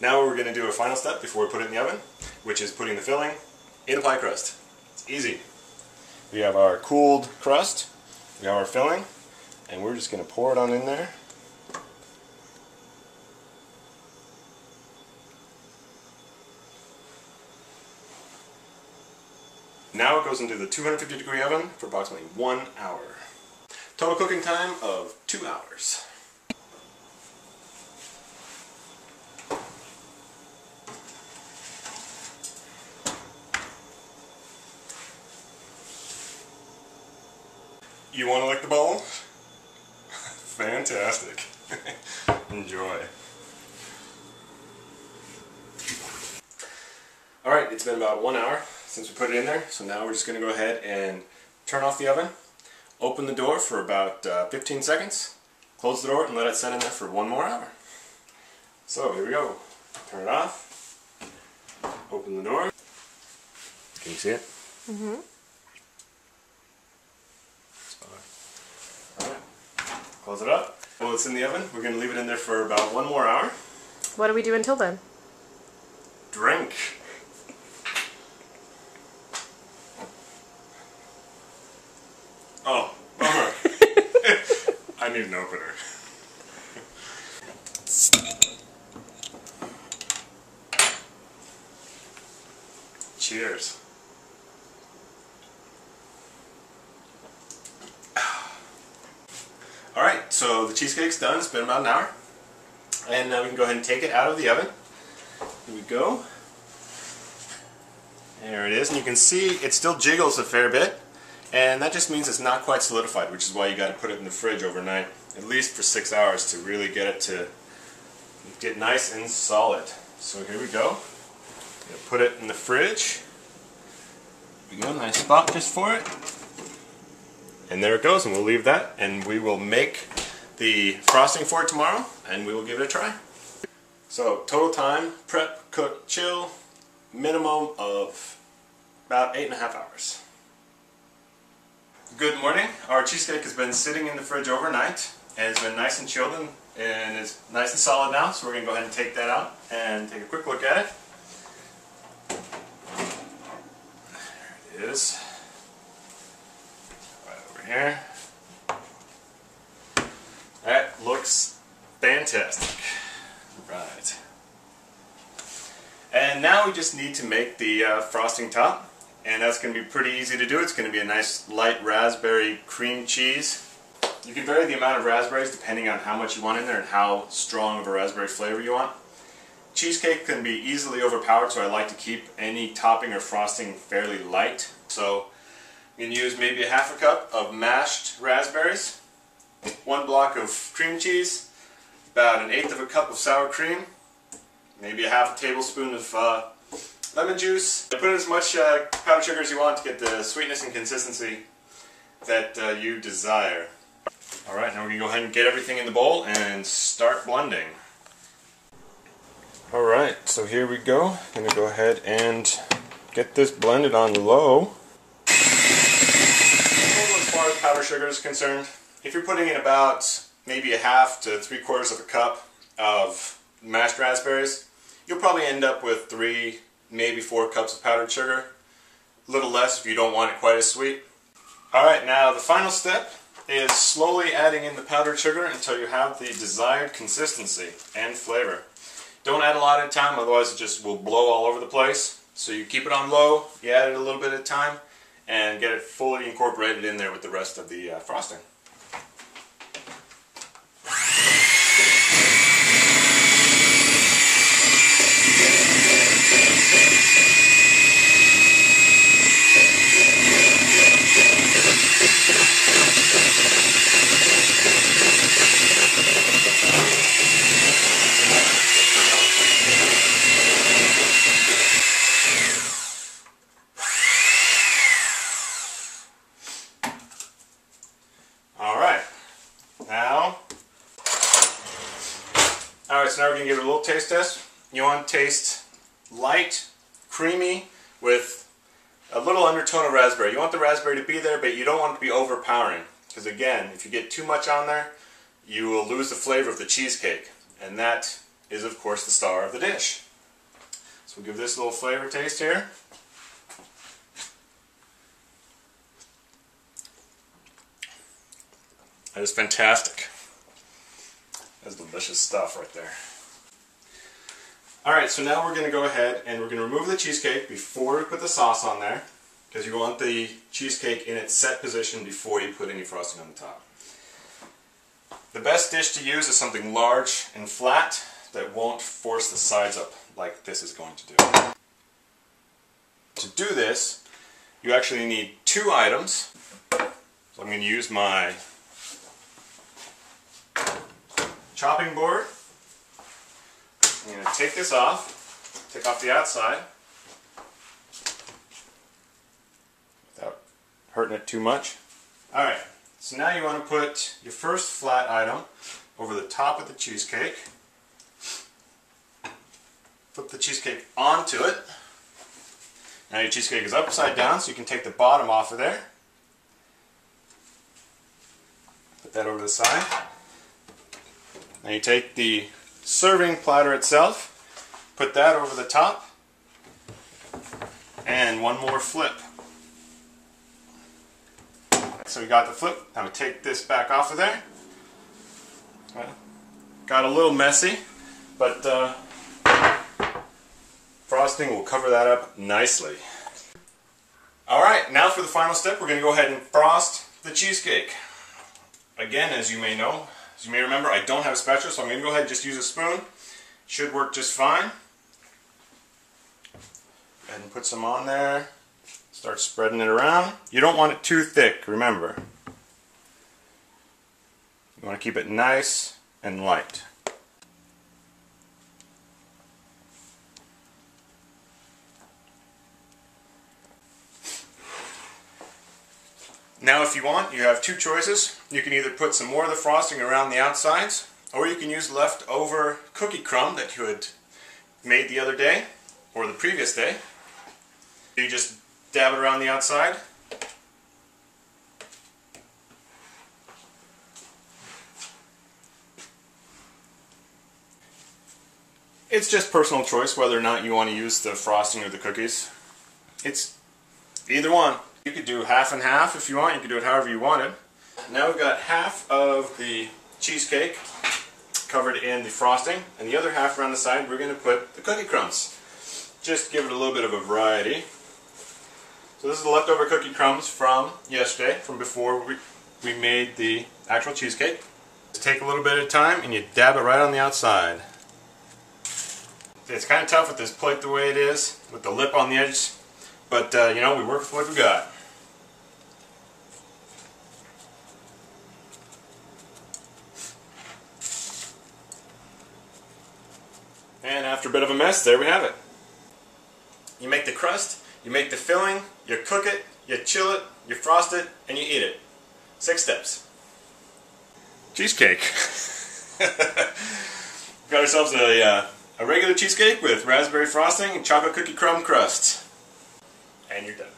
Now we're going to do a final step before we put it in the oven, which is putting the filling in the pie crust. It's easy. We have our cooled crust, we have our filling, and we're just going to pour it on in there. Now it goes into the 250-degree oven for approximately 1 hour. Total cooking time of 2 hours. You want to lick the bowl? Fantastic. Enjoy. Alright, it's been about 1 hour since we put it in there, so now we're just going to go ahead and turn off the oven, open the door for about 15 seconds, close the door and let it set in there for 1 more hour. So here we go. Turn it off, open the door. Can you see it? Mm-hmm. Alright, close it up. While it's in the oven, we're going to leave it in there for about 1 more hour. What do we do until then? Drink. Oh, bummer. I need an opener. Cheers. Alright, so the cheesecake's done. It's been about an hour. And now we can go ahead and take it out of the oven. Here we go. There it is. And you can see it still jiggles a fair bit. And that just means it's not quite solidified, which is why you got to put it in the fridge overnight, at least for 6 hours, to really get it to get nice and solid. So here we go. Put it in the fridge. Here we go, nice spot just for it. And there it goes, and we'll leave that, and we will make the frosting for it tomorrow, and we will give it a try. So total time, prep, cook, chill, minimum of about 8.5 hours. Good morning. Our cheesecake has been sitting in the fridge overnight and it's been nice and chilled and it's nice and solid now, so we're going to go ahead and take that out and take a quick look at it. There it is. Right over here. That looks fantastic. Right. And now we just need to make the frosting top. And that's going to be pretty easy to do. It's going to be a nice light raspberry cream cheese. You can vary the amount of raspberries depending on how much you want in there and how strong of a raspberry flavor you want. Cheesecake can be easily overpowered, so I like to keep any topping or frosting fairly light. So you can use maybe a half a cup of mashed raspberries, 1 block of cream cheese, about 1/8 of a cup of sour cream, maybe a half a tablespoon of lemon juice. Put in as much powdered sugar as you want to get the sweetness and consistency that you desire. Alright, now we're going to go ahead and get everything in the bowl and start blending. Alright, so here we go. I'm going to go ahead and get this blended on low. As far as powdered sugar is concerned, if you're putting in about maybe a half to 3/4 of a cup of mashed raspberries, you'll probably end up with 3, maybe 4 cups of powdered sugar. A little less if you don't want it quite as sweet. Alright, now the final step is slowly adding in the powdered sugar until you have the desired consistency and flavor. Don't add a lot at a time, otherwise it just will blow all over the place. So you keep it on low, you add it a little bit at a time, and get it fully incorporated in there with the rest of the frosting. Alright, so now we're going to give it a little taste test. You want to taste light, creamy, with a little undertone of raspberry. You want the raspberry to be there, but you don't want it to be overpowering. Because again, if you get too much on there, you will lose the flavor of the cheesecake. And that is of course the star of the dish. So we'll give this a little flavor taste here. That is fantastic. That's delicious stuff right there. Alright, so now we're going to go ahead and we're going to remove the cheesecake before we put the sauce on there, because you want the cheesecake in its set position before you put any frosting on the top. The best dish to use is something large and flat that won't force the sides up like this is going to do. To do this, you actually need two items. So I'm going to use my chopping board. I'm going to take this off, take off the outside without hurting it too much. Alright, so now you want to put your first flat item over the top of the cheesecake. Flip the cheesecake onto it. Now your cheesecake is upside down, so you can take the bottom off of there. Put that over to the side. Now you take the serving platter itself, put that over the top, and one more flip. So we got the flip. Now we take this back off of there. Well, got a little messy, but frosting will cover that up nicely. Alright, now for the final step, we're going to go ahead and frost the cheesecake. Again, as you may know, as you may remember, I don't have a spatula, so I'm going to go ahead and just use a spoon. Should work just fine. Go ahead and put some on there. Start spreading it around. You don't want it too thick, remember. You want to keep it nice and light. Now if you want, you have two choices. You can either put some more of the frosting around the outsides, or you can use leftover cookie crumb that you had made the other day, or the previous day. You just dab it around the outside. It's just personal choice whether or not you want to use the frosting or the cookies. It's either one. You could do half and half if you want. You could do it however you wanted. Now we've got half of the cheesecake covered in the frosting, and the other half around the side we're going to put the cookie crumbs. Just give it a little bit of a variety. So this is the leftover cookie crumbs from yesterday, from before we made the actual cheesecake. Just take a little bit at a time and you dab it right on the outside. It's kind of tough with this plate the way it is, with the lip on the edge, but you know, we work with what we got. And after a bit of a mess, there we have it. You make the crust, you make the filling, you cook it, you chill it, you frost it, and you eat it. 6 steps. Cheesecake. Got ourselves a regular cheesecake with raspberry frosting and chocolate cookie crumb crust. And you're done.